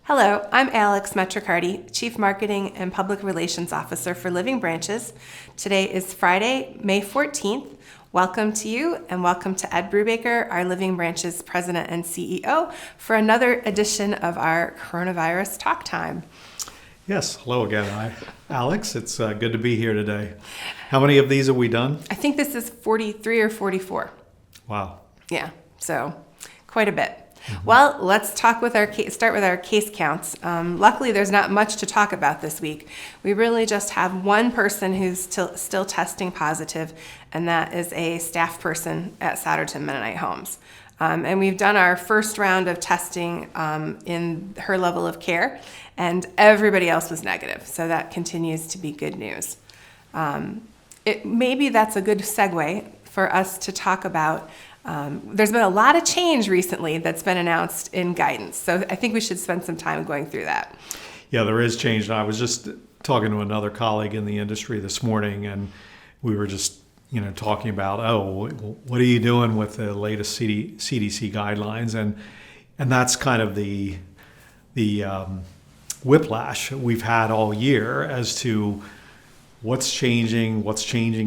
Hello, I'm Alex Metricardi, Chief Marketing and Public Relations Officer for Living Branches. Today is Friday, May 14th. Welcome to you and welcome to Ed Brubaker, our Living Branches President and CEO, for another edition of our Coronavirus Talk Time. Yes, hello again. Alex, it's good to be here today. How many of these have we done? I think this is 43 or 44. Wow. Yeah, so quite a bit. Well, let's start with our case counts. Luckily, there's not much to talk about this week. We really just have one person who's still testing positive, and that is a staff person at Souderton Mennonite Homes. And we've done our first round of testing in her level of care, and everybody else was negative. So that continues to be good news. Maybe that's a good segue for us to talk about. There's been a lot of change recently that's been announced in guidance. So I think we should spend some time going through that. Yeah, there is change. And I was just talking to another colleague in the industry this morning, and we were just talking about, what are you doing with the latest CDC guidelines? And that's kind of the whiplash we've had all year as to what's changing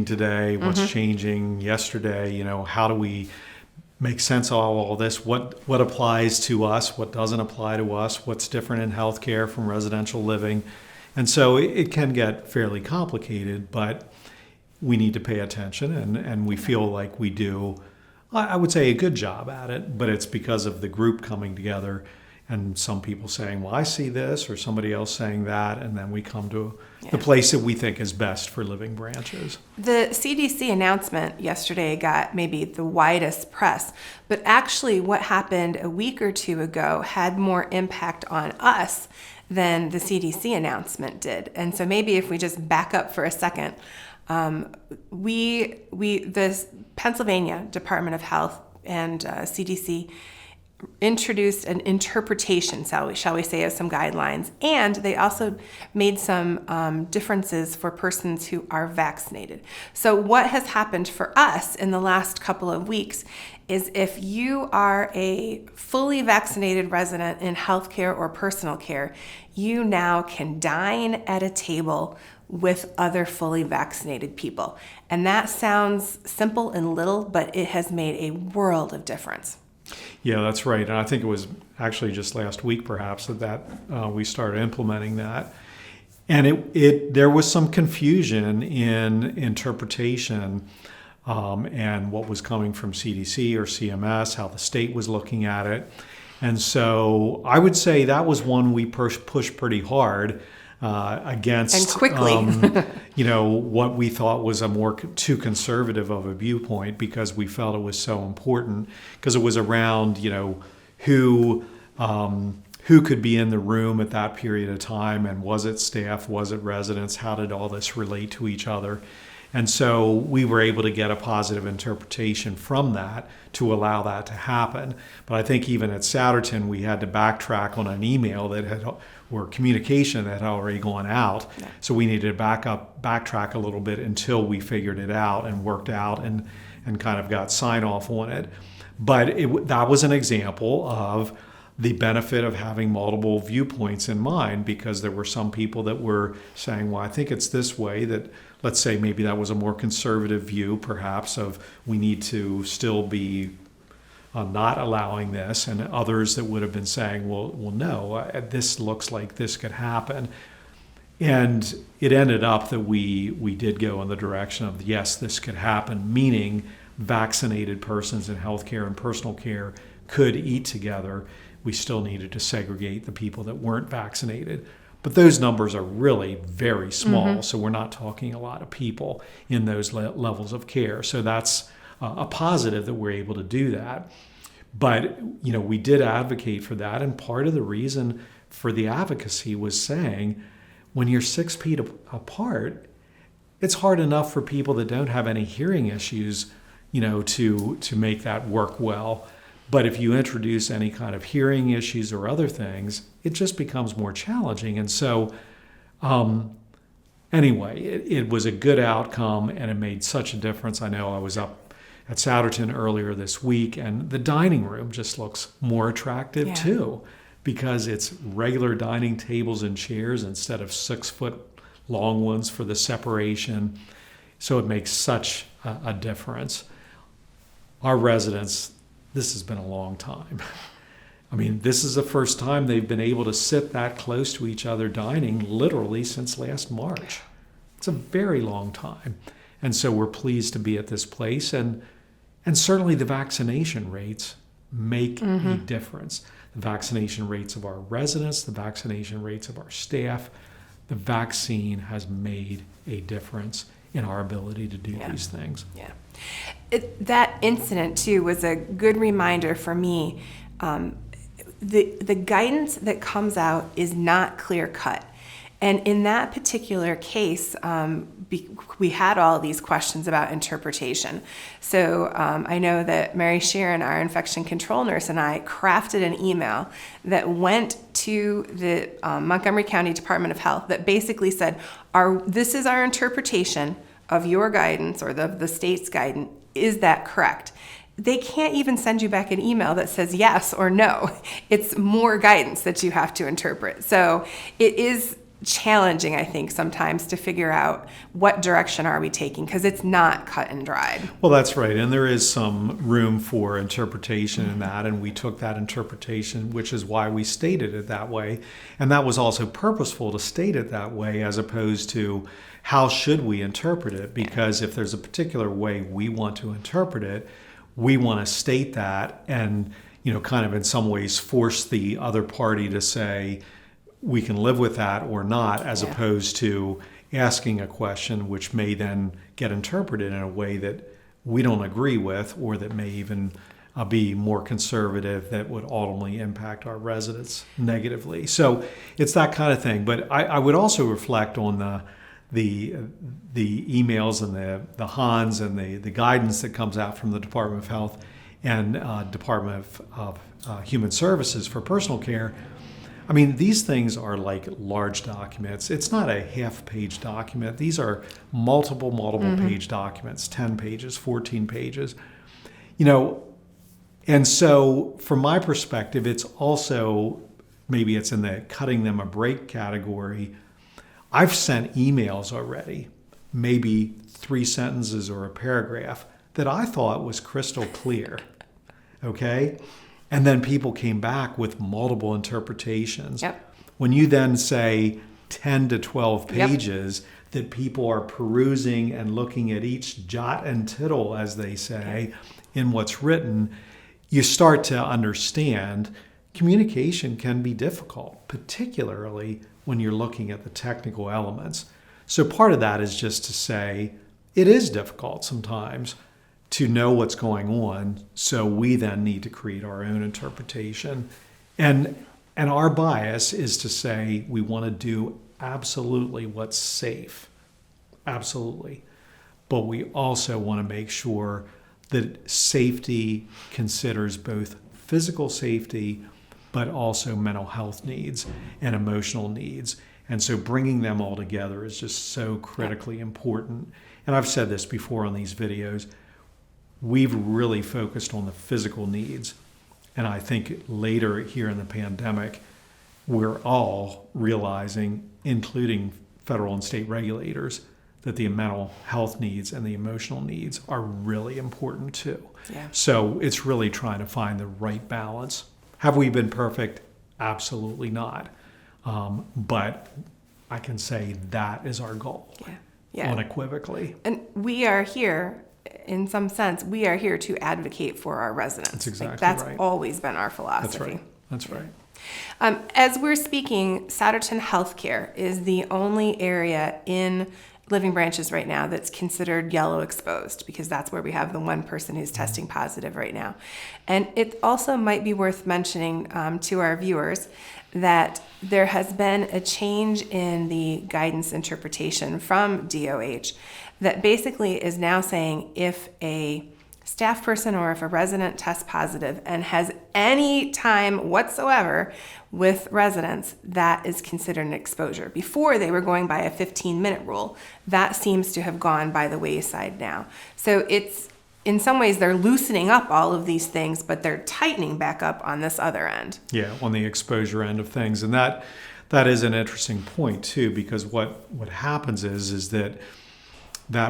today, what's changing yesterday, how do we make sense of all this, what applies to us, what doesn't apply to us, what's different in healthcare from residential living. And so it can get fairly complicated, but we need to pay attention, and we feel like we do, I would say, a good job at it, but it's because of the group coming together and some people saying, well, I see this, or somebody else saying that, and then we come to the place that we think is best for Living Branches. The CDC announcement yesterday got maybe the widest press, but actually what happened a week or two ago had more impact on us than the CDC announcement did. And so maybe if we just back up for a second, the Pennsylvania Department of Health and CDC introduced an interpretation, shall we say, of some guidelines, and they also made some differences for persons who are vaccinated. So what has happened for us in the last couple of weeks is if you are a fully vaccinated resident in healthcare or personal care, you now can dine at a table with other fully vaccinated people. And that sounds simple and little, but it has made a world of difference. Yeah, that's right. And I think it was actually just last week, perhaps, that we started implementing that. And there was some confusion in interpretation and what was coming from CDC or CMS, how the state was looking at it. And so I would say that was one we pushed pretty hard against, and quickly, what we thought was too conservative of a viewpoint, because we felt it was so important, because it was around, who could be in the room at that period of time, and was it staff, was it residents, how did all this relate to each other? And so we were able to get a positive interpretation from that to allow that to happen. But I think even at Souderton, we had to backtrack on an email or communication that had already gone out. Yeah. So we needed to backtrack a little bit until we figured it out and worked out and kind of got sign off on it. But that was an example of the benefit of having multiple viewpoints in mind, because there were some people that were saying, well, I think it's this way, that let's say maybe that was a more conservative view, perhaps, of we need to still be not allowing this, and others that would have been saying, well, no, this looks like this could happen. And it ended up that we did go in the direction of, yes, this could happen, meaning vaccinated persons in healthcare and personal care could eat together. We still needed to segregate the people that weren't vaccinated. But those numbers are really very small, so we're not talking a lot of people in those levels of care. So that's a positive that we're able to do that. But, we did advocate for that, and part of the reason for the advocacy was saying, when you're 6 feet apart, it's hard enough for people that don't have any hearing issues, to make that work well. But if you introduce any kind of hearing issues or other things, it just becomes more challenging. And so, anyway, it was a good outcome, and it made such a difference. I know I was up at Souderton earlier this week, and the dining room just looks more attractive too, because it's regular dining tables and chairs instead of 6-foot long ones for the separation. So it makes such a difference. Our residents, this has been a long time. I mean, this is the first time they've been able to sit that close to each other dining literally since last March. It's a very long time. And so we're pleased to be at this place. And certainly the vaccination rates make a difference. The vaccination rates of our residents, the vaccination rates of our staff, the vaccine has made a difference in our ability to do these things. Yeah. That incident, too, was a good reminder for me. The guidance that comes out is not clear cut. And in that particular case, we had all these questions about interpretation. So I know that Mary Sharon, our infection control nurse, and I crafted an email that went to the Montgomery County Department of Health that basically said, this is our interpretation of your guidance or the state's guidance. Is that correct? They can't even send you back an email that says yes or no. It's more guidance that you have to interpret. So it is challenging, I think, sometimes to figure out what direction are we taking, because it's not cut and dried. Well, that's right. And there is some room for interpretation in that. And we took that interpretation, which is why we stated it that way. And that was also purposeful to state it that way, as opposed to how should we interpret it? Because if there's a particular way we want to interpret it, we want to state that and, kind of in some ways force the other party to say we can live with that or not, as opposed to asking a question which may then get interpreted in a way that we don't agree with, or that may even be more conservative, that would ultimately impact our residents negatively. So it's that kind of thing. But I would also reflect on the emails and the HANs and the guidance that comes out from the Department of Health and Department of Human Services for personal care. I mean, these things are like large documents. It's not a half-page document. These are multiple page documents, 10 pages, 14 pages. And so from my perspective, it's also, maybe it's in the cutting them a break category. I've sent emails already, maybe 3 sentences or a paragraph, that I thought was crystal clear, okay? And then people came back with multiple interpretations. Yep. When you then say 10 to 12 pages that people are perusing and looking at each jot and tittle, as they say, in what's written, you start to understand communication can be difficult, particularly when you're looking at the technical elements. So part of that is just to say it is difficult sometimes to know what's going on, so we then need to create our own interpretation. And our bias is to say we want to do absolutely what's safe, absolutely. But we also want to make sure that safety considers both physical safety, but also mental health needs and emotional needs. And so bringing them all together is just so critically important. And I've said this before on these videos, we've really focused on the physical needs. And I think later here in the pandemic, we're all realizing, including federal and state regulators, that the mental health needs and the emotional needs are really important too. Yeah. So it's really trying to find the right balance. Have we been perfect? Absolutely not. But I can say that is our goal, unequivocally. And we are here, in some sense, we are here to advocate for our residents. That's exactly that's right. always been our philosophy. That's right. As we're speaking, Souderton Healthcare is the only area in Living Branches right now that's considered yellow exposed, because that's where we have the one person who's testing positive right now. And it also might be worth mentioning to our viewers that there has been a change in the guidance interpretation from DOH that basically is now saying if a staff person or if a resident tests positive and has any time whatsoever with residents, that is considered an exposure. Before, they were going by a 15-minute rule. That seems to have gone by the wayside now. So it's in some ways they're loosening up all of these things, but they're tightening back up on this other end. Yeah, on the exposure end of things. And that is an interesting point too, because what happens is that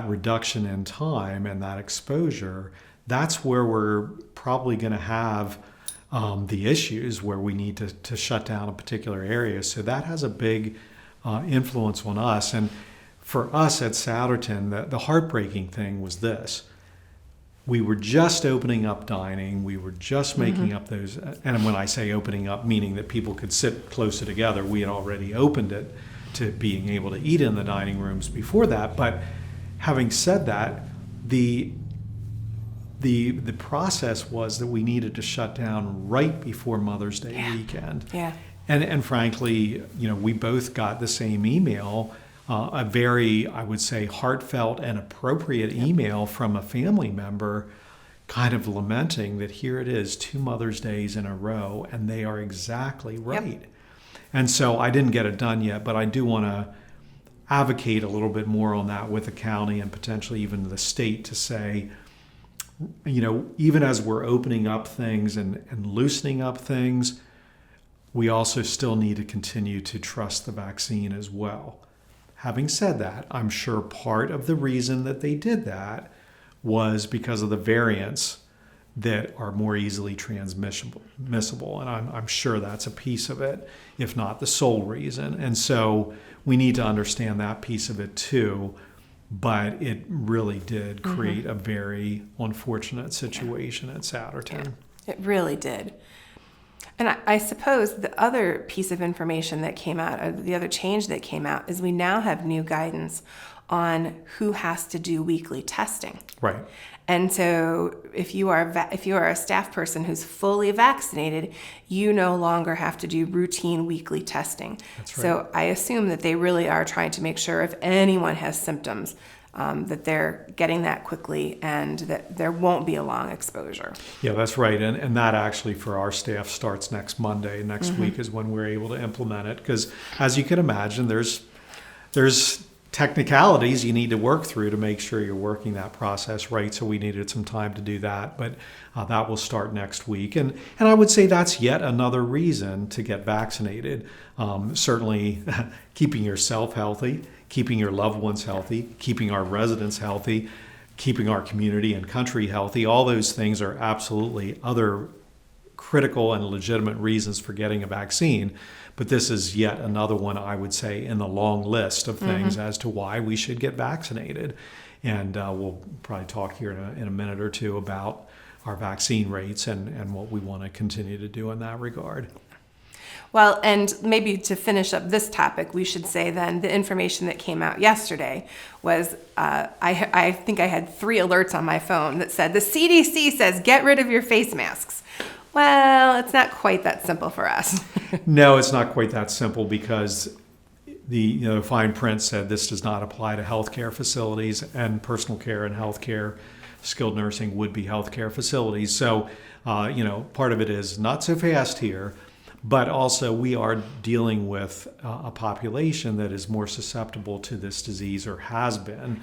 reduction in time and that exposure, that's where we're probably going to have the issues where we need to shut down a particular area. So that has a big influence on us. And for us at Souderton, the heartbreaking thing was this. We were just opening up dining. We were just making up those. And when I say opening up, meaning that people could sit closer together, we had already opened it to being able to eat in the dining rooms before that. But having said that, the process was that we needed to shut down right before Mother's Day weekend. Yeah. And frankly, we both got the same email, a very, I would say, heartfelt and appropriate email from a family member kind of lamenting that here it is, 2 Mother's Days in a row, and they are exactly right. Yep. And so I didn't get it done yet, but I do want to advocate a little bit more on that with the county and potentially even the state to say, even as we're opening up things and loosening up things, we also still need to continue to trust the vaccine as well. Having said that, I'm sure part of the reason that they did that was because of the variants that are more easily transmissible. And I'm sure that's a piece of it, if not the sole reason. And so we need to understand that piece of it too. But it really did create a very unfortunate situation at Souderton. Yeah, it really did. And I suppose the other piece of information that came out, or the other change that came out, is we now have new guidance on who has to do weekly testing. Right. And so if you are a staff person who's fully vaccinated, you no longer have to do routine weekly testing. That's right. So I assume that they really are trying to make sure if anyone has symptoms, that they're getting that quickly and that there won't be a long exposure. Yeah, that's right. And that actually for our staff starts next Monday. Next week is when we're able to implement it. Because as you can imagine, there's technicalities you need to work through to make sure you're working that process right. So we needed some time to do that. But that will start next week. And I would say that's yet another reason to get vaccinated. Certainly keeping yourself healthy, keeping your loved ones healthy, keeping our residents healthy, keeping our community and country healthy. All those things are absolutely other critical and legitimate reasons for getting a vaccine. But this is yet another one, I would say, in the long list of things as to why we should get vaccinated. And we'll probably talk here in a minute or two about our vaccine rates and what we want to continue to do in that regard. Well, and maybe to finish up this topic, we should say then the information that came out yesterday was, I think I had 3 alerts on my phone that said, the CDC says get rid of your face masks. Well, it's not quite that simple for us. No, it's not quite that simple because the fine print said this does not apply to healthcare facilities, and personal care and healthcare, skilled nursing would be healthcare facilities. So, part of it is not so fast here. But also we are dealing with a population that is more susceptible to this disease, or has been.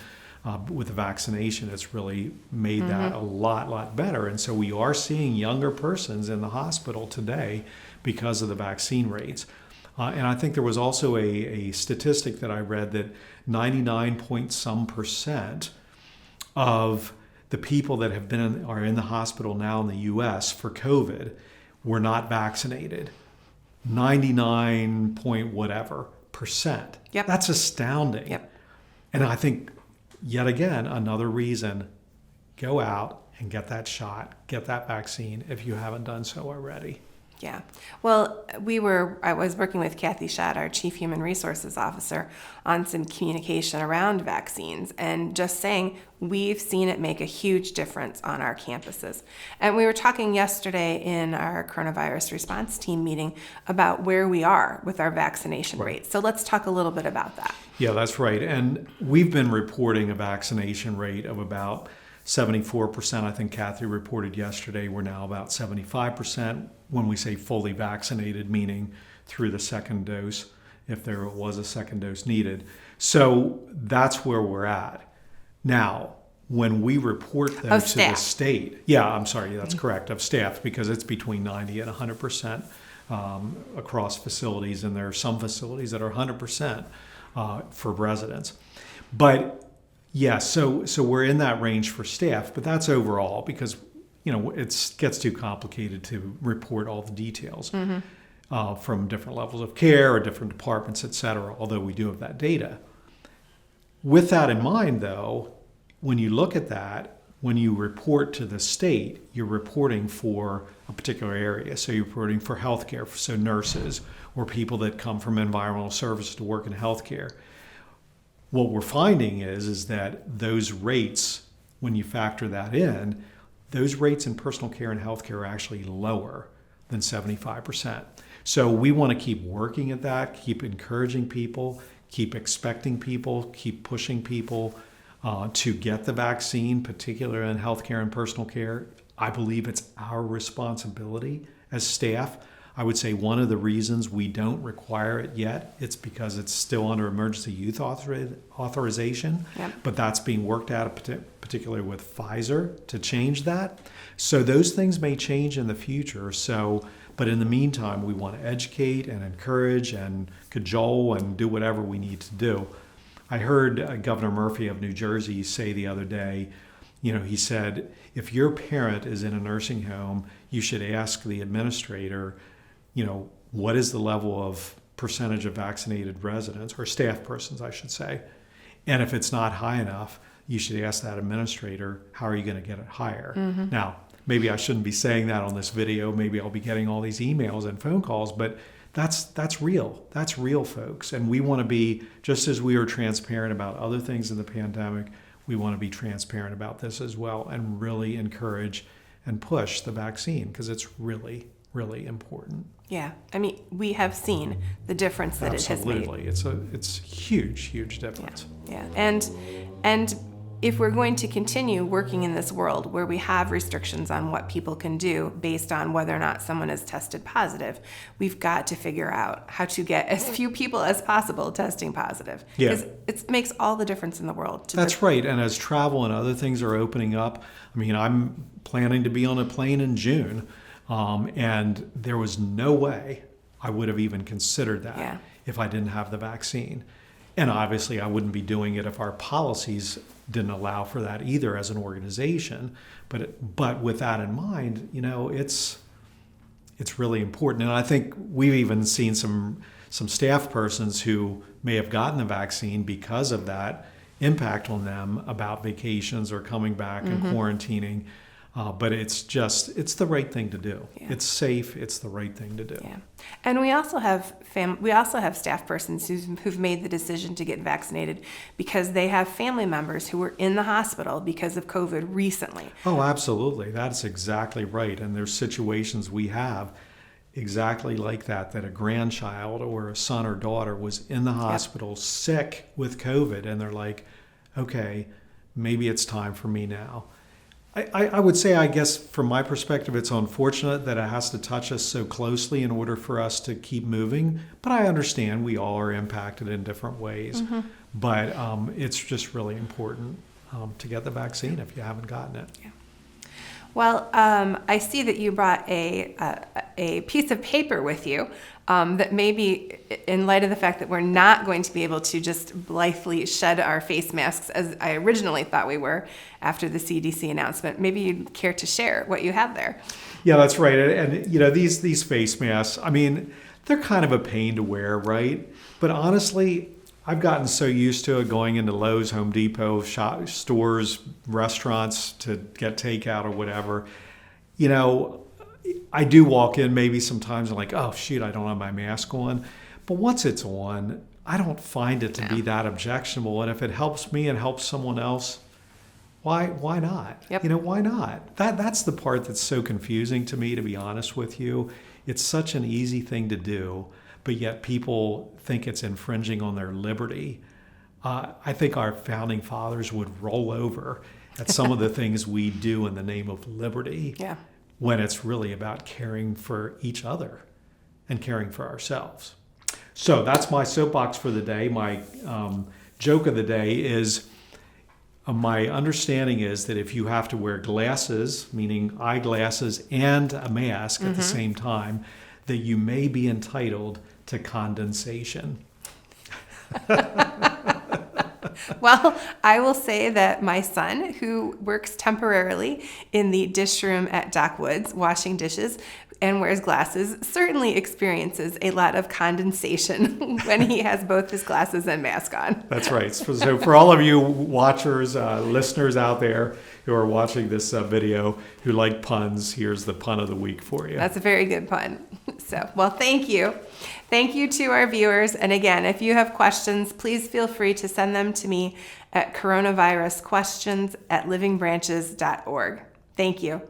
With the vaccination, it's really made that a lot better. And so we are seeing younger persons in the hospital today because of the vaccine rates. And I think there was also a statistic that I read that 99% of the people that are in the hospital now in the U.S. for COVID were not vaccinated. 99 point whatever percent. Yep. That's astounding. Yep. And I think, yet again, another reason, go out and get that shot, get that vaccine if you haven't done so already. Yeah. Well, I was working with Kathy Schott, our Chief Human Resources Officer, on some communication around vaccines, and just saying we've seen it make a huge difference on our campuses. And we were talking yesterday in our coronavirus response team meeting about where we are with our vaccination rates. So let's talk a little bit about that. Yeah, that's right. And we've been reporting a vaccination rate of about 74%. I think Kathy reported yesterday we're now about 75% when we say fully vaccinated, meaning through the second dose, if there was a second dose needed. So that's where we're at. Now, when we report Of those to the staff. state, yeah, I'm sorry, that's correct, of staff, because it's between 90 and 100% across facilities, and there are some facilities that are 100% for residents. But yeah, so we're in that range for staff, but that's overall because it gets too complicated to report all the details from different levels of care or different departments, et cetera, although we do have that data. With that in mind, though, when you look at that, when you report to the state, you're reporting for a particular area. So you're reporting for healthcare, so nurses or people that come from environmental services to work in healthcare. What we're finding is that those rates, when you factor that in, those rates in personal care and healthcare are actually lower than 75%. So we want to keep working at that, keep encouraging people, keep expecting people, keep pushing people to get the vaccine, particularly in healthcare and personal care. I believe it's our responsibility as staff. I would say one of the reasons we don't require it yet, it's because it's still under emergency use authorization, but that's being worked out, particularly with Pfizer, to change that. So those things may change in the future. But in the meantime, we want to educate and encourage and cajole and do whatever we need to do. I heard Governor Murphy of New Jersey say the other day, he said, if your parent is in a nursing home, you should ask the administrator, what is the level of percentage of vaccinated residents, or staff persons, I should say. And if it's not high enough, you should ask that administrator, how are you going to get it higher? Mm-hmm. Now, maybe I shouldn't be saying that on this video. Maybe I'll be getting all these emails and phone calls, but that's real. That's real, folks. And we want to be, just as we are transparent about other things in the pandemic, we want to be transparent about this as well and really encourage and push the vaccine because it's really, really important. Yeah. I mean, we have seen the difference that Absolutely. It has made. It's huge difference. Yeah. And if we're going to continue working in this world where we have restrictions on what people can do based on whether or not someone is tested positive, we've got to figure out how to get as few people as possible testing positive. Yeah. Because it makes all the difference in the world. That's right. And as travel and other things are opening up, I mean, I'm planning to be on a plane in June, and there was no way I would have even considered that if I didn't have the vaccine. And obviously, I wouldn't be doing it if our policies didn't allow for that either as an organization. But with that in mind, it's really important. And I think we've even seen some staff persons who may have gotten the vaccine because of that impact on them about vacations or coming back and quarantining. But it's the right thing to do. Yeah. It's safe. It's the right thing to do. Yeah, and we also have staff persons who've made the decision to get vaccinated because they have family members who were in the hospital because of COVID recently. Oh, absolutely. That's exactly right. And there's situations we have exactly like that a grandchild or a son or daughter was in the hospital sick with COVID, and they're like, okay, maybe it's time for me now. I would say, I guess, from my perspective, it's unfortunate that it has to touch us so closely in order for us to keep moving. But I understand we all are impacted in different ways. Mm-hmm. But it's just really important to get the vaccine if you haven't gotten it. Yeah. Well, I see that you brought a piece of paper with you that maybe, in light of the fact that we're not going to be able to just blithely shed our face masks as I originally thought we were after the CDC announcement, maybe you'd care to share what you have there. Yeah, that's right. And these face masks, I mean, they're kind of a pain to wear, right? But honestly, I've gotten so used to it going into Lowe's, Home Depot, stores, restaurants to get takeout or whatever. I do walk in maybe sometimes and like, oh, shoot, I don't have my mask on. But once it's on, I don't find it to be that objectionable. And if it helps me and helps someone else, why not? Yep. Why not? That's the part that's so confusing to me, to be honest with you. It's such an easy thing to do, but yet people think it's infringing on their liberty. I think our founding fathers would roll over at some of the things we do in the name of liberty when it's really about caring for each other and caring for ourselves. So that's my soapbox for the day. My joke of the day is My understanding is that if you have to wear glasses, meaning eyeglasses and a mask at the same time, that you may be entitled to condensation. Well, I will say that my son, who works temporarily in the dish room at Dock Woods, washing dishes, and wears glasses, certainly experiences a lot of condensation when he has both his glasses and mask on. That's right. So for all of you watchers, listeners out there who are watching this video who like puns, here's the pun of the week for you. That's a very good pun. So, well, thank you. Thank you to our viewers. And again, if you have questions, please feel free to send them to me at coronavirusquestions@livingbranches.org. Thank you.